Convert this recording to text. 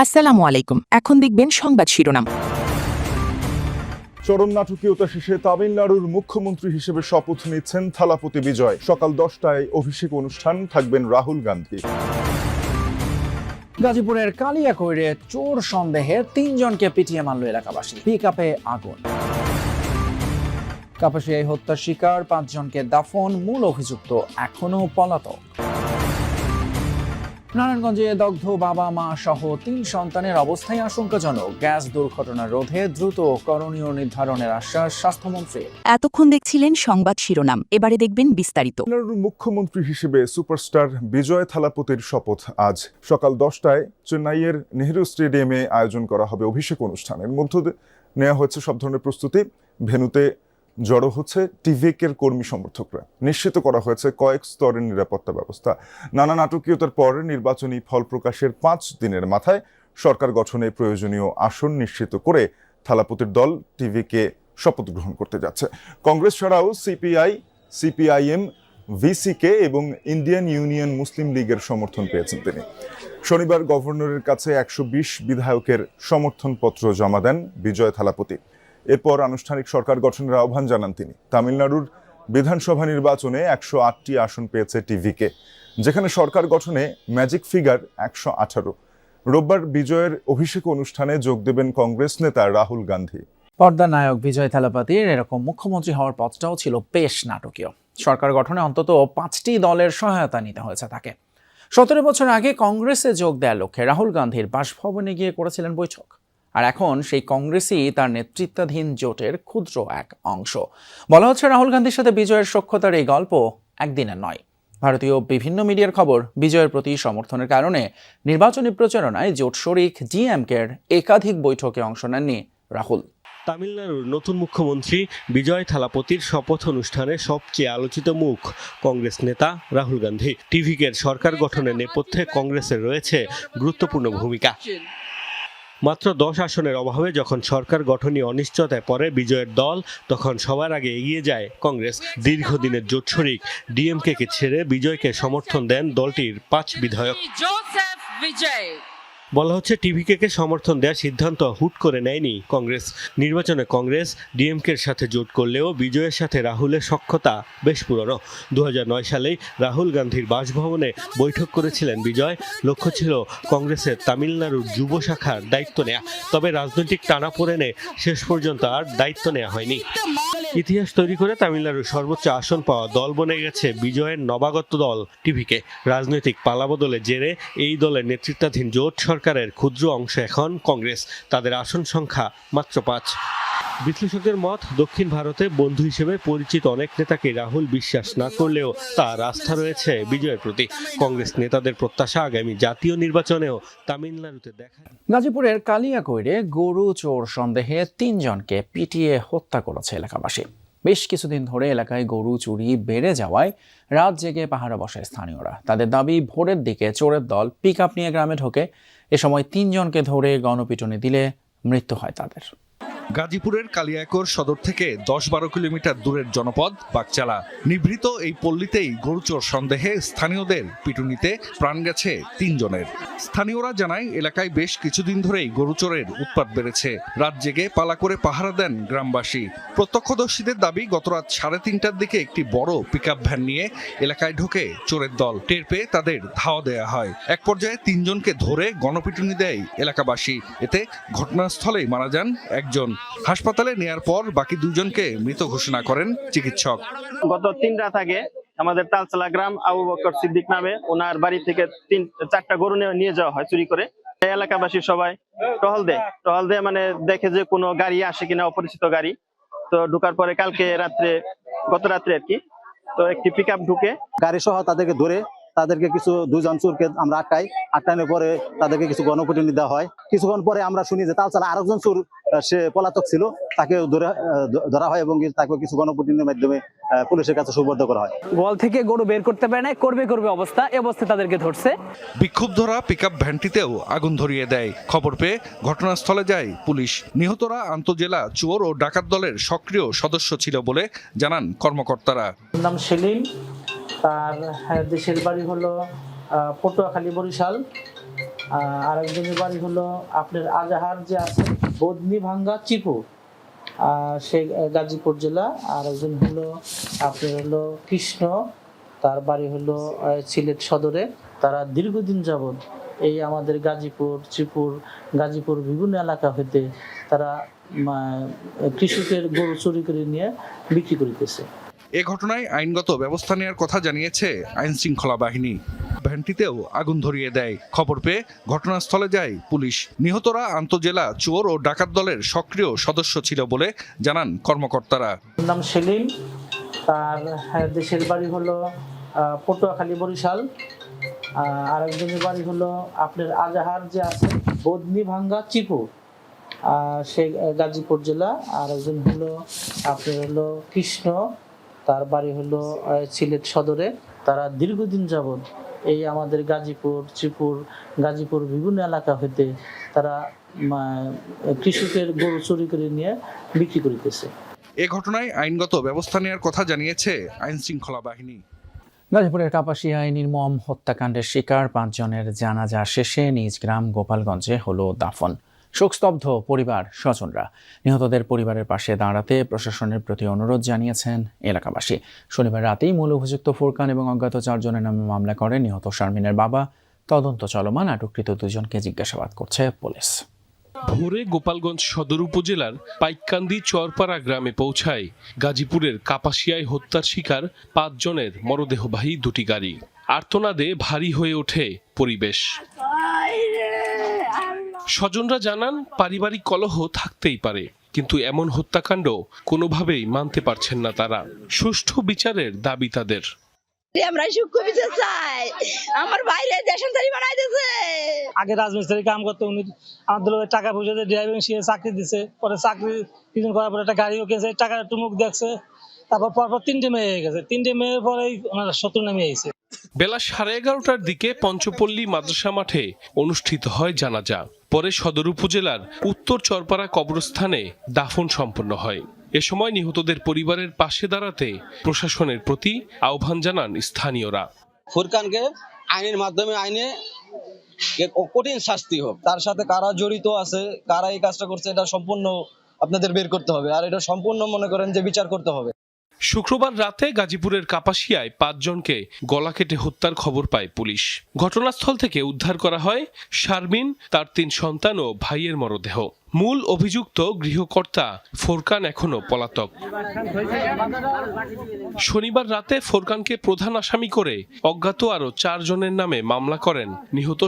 আসসালামু আলাইকুম। এখন দেখবেন সংবাদ শিরোনাম। চরম নাটকীয়তা শেষে তামিলনাড়ুর মুখ্যমন্ত্রী হিসেবে শপথ নিচ্ছেন থালাপতি বিজয়। সকাল 10টায় অভিষেক অনুষ্ঠান, থাকবেন রাহুল গান্ধী। গাজীপুরের কালিয়াকৈরে চোর সন্দেহে 3 জনকে পিটিয়ে মারল এলাকাবাসী। পিকআপে আগুন। কাপাসিয়ায় হত্যার শিকার 5 জনকে দাফন, মূল অভিযুক্ত এখনো পলাতক। নারায়ণগঞ্জে দগ্ধ বাবা মা সহ 3 সন্তানের অবস্থায় আশঙ্কাজনক। গ্যাস দুর্ঘটনা রোধে দ্রুত করণীয় নির্ধারণের আশ্বাস স্বাস্থ্যমন্ত্রী। এতক্ষণ দেখছিলেন সংবাদ শিরোনাম, এবারে দেখবেন বিস্তারিত। তামিলনাড়ুর মুখ্যমন্ত্রী হিসেবে সুপারস্টার বিজয় থালাপতির শপথ আজ সকাল 10টায় চেন্নাইয়ের নেহেরু স্টেডিয়ামে আয়োজন করা হবে অভিষেক অনুষ্ঠানের মধ্যে নেওয়া হয়েছে সব ধরনের প্রস্তুতি। ভেন্যুতে জড়ো হচ্ছে টিভিকের কর্মী সমর্থকরা। নিশ্চিত করা হয়েছে কয়েক স্তরের নিরাপত্তা ব্যবস্থা। নানা নাটকীয়তার পর নির্বাচনী ফল প্রকাশের 5 দিনের মাথায় সরকার গঠনে প্রয়োজনীয় আসন নিশ্চিত করে থালাপতির দল টিভিকে শপথ গ্রহণ করতে যাচ্ছে। কংগ্রেস ছাড়াও সিপিআই, সিপিআইএম, ভিসিকে এবং ইন্ডিয়ান ইউনিয়ন মুসলিম লীগের সমর্থন পেয়েছেন তিনি। শনিবার গভর্নরের কাছে 120 বিধায়কের সমর্থনপত্র জমা দেন বিজয় থালাপতি। এরপর আনুষ্ঠানিক সরকার গঠনের আহ্বান জানান তিনি। তামিলনাড়ুর বিধানসভা নির্বাচনে 108টি আসন পেয়েছে টিভিকে, যেখানে সরকার গঠনে ম্যাজিক ফিগার 118। রোববার বিজয়ের অভিষেক অনুষ্ঠানে যোগ দেবেন কংগ্রেস নেতা রাহুল গান্ধী। পর্দার নায়ক বিজয় থালাপতির এরকম মুখ্যমন্ত্রী হওয়ার পথটাও ছিল বেশ নাটকীয়। সরকার গঠনে অন্তত 5টি দলের সহায়তা নিতে হয়েছে তাকে। 17 বছর আগে কংগ্রেসে যোগ দেওয়ার লক্ষ্যে রাহুল গান্ধীর বাসভবনে গিয়ে করেছিলেন বৈঠক। আর এখন সেই কংগ্রেসই তার নেতৃত্বাধীন জোটের ক্ষুদ্র এক অংশ। বলা হচ্ছে রাহুল গান্ধীর সাথে বিজয়ের সখ্যতার এই গল্প একদিনের নয়। ভারতীয় বিভিন্ন মিডিয়ার খবর, বিজয়ের প্রতি সমর্থনের কারণে নির্বাচনী প্রচারণায় জোট শরিক ডিএমকের একাধিক বৈঠকে অংশ নেননি রাহুল। তামিলনাড়ুর নতুন মুখ্যমন্ত্রী বিজয় থালাপতির শপথ অনুষ্ঠানে সবচেয়ে আলোচিত মুখ কংগ্রেস নেতা রাহুল গান্ধী। টিভিকের সরকার গঠনের নেপথ্যে কংগ্রেসের রয়েছে গুরুত্বপূর্ণ ভূমিকা। মাত্র 10 আসনের অভাবে যখন সরকার গঠনই অনিশ্চয়তায় পড়ে বিজয়ের দল, তখন সবার আগে এগিয়ে যায় কংগ্রেস। দীর্ঘদিনের জোট শরিক ডিএমকে ছেড়ে বিজয়কে সমর্থন দেন দলটির 5 বিধায়ক। বলা হচ্ছে টিভিকে সমর্থন দেওয়ার সিদ্ধান্ত হুট করে নেয়নি কংগ্রেস। নির্বাচনে কংগ্রেস ডিএমকের সাথে জোট করলেও বিজয়ের সাথে রাহুলের সখ্যতা বেশ পুরনো। 2009 সালেই রাহুল গান্ধীর বাসভবনে বৈঠক করেছিলেন বিজয়। লক্ষ্য ছিল কংগ্রেসের তামিলনাড়ুর যুব শাখার দায়িত্ব নেয়া। তবে রাজনৈতিক টানাপোড়েনে শেষ পর্যন্ত আর দায়িত্ব নেওয়া হয়নি। ইতিহাস তৈরি করে তামিলনাড়ুর সর্বোচ্চ আসন পাওয়া দল বনে গেছে বিজয়ের নবাগত দল টিভিকে। রাজনৈতিক পালাবদলের জেরে এই দলের নেতৃত্বাধীন জোট সরকারের ক্ষুদ্র অংশ এখন কংগ্রেস। তাদের আসন সংখ্যা মাত্র 5। বিশ্লেষকদের মত, দক্ষিণ ভারতে বন্ধু হিসেবে পরিচিত অনেক নেতাকে রাহুল বিশ্বাস না করলেও তার আস্থা রয়েছে বিজয়ের প্রতি। কংগ্রেস নেতাদের প্রত্যাশা আগামী জাতীয় নির্বাচনেও তামিলনাড়ুতে দেখা। গাজীপুরের কালিয়াকৈরে গরু চোর সন্দেহে 3 জনকে পিটিয়ে হত্যা করেছে এলাকাবাসী। বেশ কিছুদিন ধরে এলাকায় গরু চুরি বেড়ে যাওয়ায় রাত জেগে পাহারা বসায় স্থানীয়রা। তাদের দাবি, ভোরের দিকে চোরের দল পিকআপ নিয়ে গ্রামে ঢোকে। এ সময় 3 জনকে ধরে গণপিটুনি দিলে মৃত্যু হয় তাদের। গাজীপুরের কালিয়াকৈর সদর থেকে 10-12 কিলোমিটার দূরের জনপদ বাগচালা। নিভৃত এই পল্লীতেই গরুচোর সন্দেহে স্থানীয়দের পিটুনিতে প্রাণ গেছে 3 জনের। স্থানীয়রা জানায়, এলাকায় বেশ কিছুদিন ধরেই গরুচোরের উৎপাত বেড়েছে। রাত জেগে পালা করে পাহারা দেন গ্রামবাসী। প্রত্যক্ষদর্শীদের দাবি, গতরাত 3:30টার দিকে একটি বড় পিকআপ ভ্যান নিয়ে এলাকায় ঢোকে চোরের দল। টের পেয়ে তাদের ধাওয়া দেয়া হয়। এক পর্যায়ে 3 জনকে ধরে গণপিটুনি দেয় এলাকাবাসী। এতে ঘটনাস্থলেই মারা যান একজন। হাসপাতালে নেয়ার পর বাকি 2 জনকে মৃত ঘোষণা করেন চিকিৎসক। গত 3 রাত আগে আমাদের তালতলা গ্রাম আবু বকর সিদ্দিক নামে ওনার বাড়ি থেকে 4টা গরু নিয়ে যাওয়া হয় চুরি করে। এলাকাবাসী সবাই টহল দেয় মানে দেখে যে কোনো গাড়ি আসে কিনা, অপরিচিত গাড়ি। তো ঢোকার পরে গত রাত্রে আর কি, তো একটি পিকআপ ঢুকে গাড়ি সহ তাদেরকে ধরে তাদেরকে কিছু 2 জন চোরকে আমরা আটকানোর পরে তাদেরকে কিছু গণপিটুনি দেওয়া হয়। কিছুক্ষণ পরে আমরা শুনি যে তালতলা আরেকজন চোর, সে পলাতক ছিল, তাকে ধরা হয় এবং তাকে কিছু গণপিটুনির মাধ্যমে পুলিশের কাছে সুপর্দ করা হয়। গোয়াল থেকে গরু বের করতে পারে না, করবে অবস্থায় তাদেরকে ধরছে। বিক্ষুব্ধরা পিকআপ ভ্যানটিতেও আগুন ধরিয়ে দেয়। খবর পেয়ে ঘটনাস্থলে যায় পুলিশ। নিহতরা আন্তজেলা চোর ও ডাকাত দলের সক্রিয় সদস্য ছিল বলে জানান কর্মকর্তারা। নাম সেলিম, তার দেশের বাড়ি হলো পটুয়াখালী, বরিশাল। আরেকজনের বাড়ি হলো আপনার আজাহার যে আছে বদনি ভাঙ্গা চিপু, সে গাজীপুর জেলা। আর একজন হলো আপনার হলো কৃষ্ণ, তার বাড়ি হলো সিলেট সদরে। তারা দীর্ঘদিন যাবৎ এই আমাদের গাজীপুর বিভিন্ন এলাকা হইতে তারা কৃষকের গরু চুরি করে নিয়ে বিক্রি করিতেছে। এ ঘটনায় আইনগত ব্যবস্থা নেওয়ার কথা জানিয়েছে আইন শৃঙ্খলা বাহিনী। ভ্যানটিতেও আগুন ধরিয়ে দেয়। খবর পেয়ে ঘটনাস্থলে যায় পুলিশ। নিহতরা আন্তজেলা চোর ও ডাকাত দলের সক্রিয় সদস্য ছিল বলে জানান কর্মকর্তারা। নাম সেলিম, তার দেশের বাড়ি হলো পটুয়াখালী বরিশাল। আরেকজনের বাড়ি হলো আপনার আজাহার যে আছে বদনি ভাঙ্গা চিপু, সে গাজীপুর জেলা। আর একজন হলো আপনার হলো কৃষ্ণ, তার বাড়ি হলো সিলেট সদরে। তারা দীর্ঘদিন যাবৎ এই আমাদের গাজীপুর বিভিন্ন এলাকা হইতে তারা কৃষকের গরু চুরি করে নিয়ে বিক্রি করিতেছে। এ ঘটনায় আইনগত ব্যবস্থা নেওয়ার কথা জানিয়েছে আইন শৃঙ্খলা বাহিনী। গাজীপুরের কাপাসিয়ায় নির্মম হত্যাকাণ্ডের শিকার 5 জনের জানাজা শেষে নিজ গ্রাম গোপালগঞ্জে হলো দাফন। শোকস্তব্ধ পরিবার স্বজনরা। নিহতদের পরিবারের পাশে দাঁড়াতে প্রশাসনের প্রতি অনুরোধ জানিয়েছেন এলাকাবাসী। শনিবার রাতেই মূল অভিযুক্ত ফোরকান এবং অজ্ঞাত 4 জনের নামে মামলা করে নিহত শারমিনের বাবা। তদন্ত চলমান, আটককৃত 2 জনকে জিজ্ঞাসাবাদ করছে পুলিশ। ভোরে গোপালগঞ্জ সদর উপজেলার পাইককান্দি চরপাড়া গ্রামে পৌঁছায় গাজীপুরের কাপাসিয়ায় হত্যার শিকার 5 জনের মরদেহবাহী 2টি গাড়ি। আর্তনাদে ভারী হয়ে ওঠে পরিবেশ। স্বজনরা জানান পারিবারিক কলহ থাকতেই পারে, কিন্তু এমন হত্যাকাণ্ড কোনোভাবেই মানতে পারছেন না তারা। সুষ্ঠু বিচারের দাবি তাদের। আমরা সূক্ষ্ম বিচার চাই, আমার বাইরে দেশান্তরি বানাই দিয়েছে। আগে রাজমিস্ত্রি কাম করতে, উনি আমাদের টাকা পয়সা দিয়ে ড্রাইভিং শিখে চাকরি দিছে। পরে চাকরি কিছুদিন করার পরে একটা গাড়িও কিনছে, টাকার টুমুক দেখছে। তারপর পরপর 3টে মেয়ে হয়ে গেছে। 3টে মেয়ের পরেই ওনার শত্রু নামে আইছে। বেলা 11:30টার দিকে পঞ্চপল্লী মাদ্রাসা মাঠে অনুষ্ঠিত হয় জানাজা। পরে সদর উপজেলার উত্তর চরপাড়া কবরস্থানে দাফন সম্পন্ন হয়। এ সময় নিহতদের পরিবারের পাশে দাঁড়াতে প্রশাসনের প্রতি আহ্বান জানান স্থানীয়রা। ফুরকানকে আইনের মাধ্যমে কঠিন শাস্তি হোক, তার সাথে কারা জড়িত আছে, কারা এই কাজটা করছে, এটা সম্পূর্ণ আপনাদের বের করতে হবে। আর এটা সম্পূর্ণ মনে করেন যে বিচার করতে হবে। শুক্রবার রাতে গাজীপুরের কাপাসিয়ায় 5 জনকে গলা কেটে হত্যার খবর পায় পুলিশ। ঘটনাস্থল থেকে উদ্ধার করা হয় শারমিন, তার 3 সন্তান ও ভাইয়ের মরদেহ। মূল অভিযুক্ত গৃহকর্তা ফোরকান এখনো পলাতক। শনিবার রাতে ফোরকানকে প্রধান আসামি করে অজ্ঞাত আরো 4 জনের নামে মামলা করেন নিহত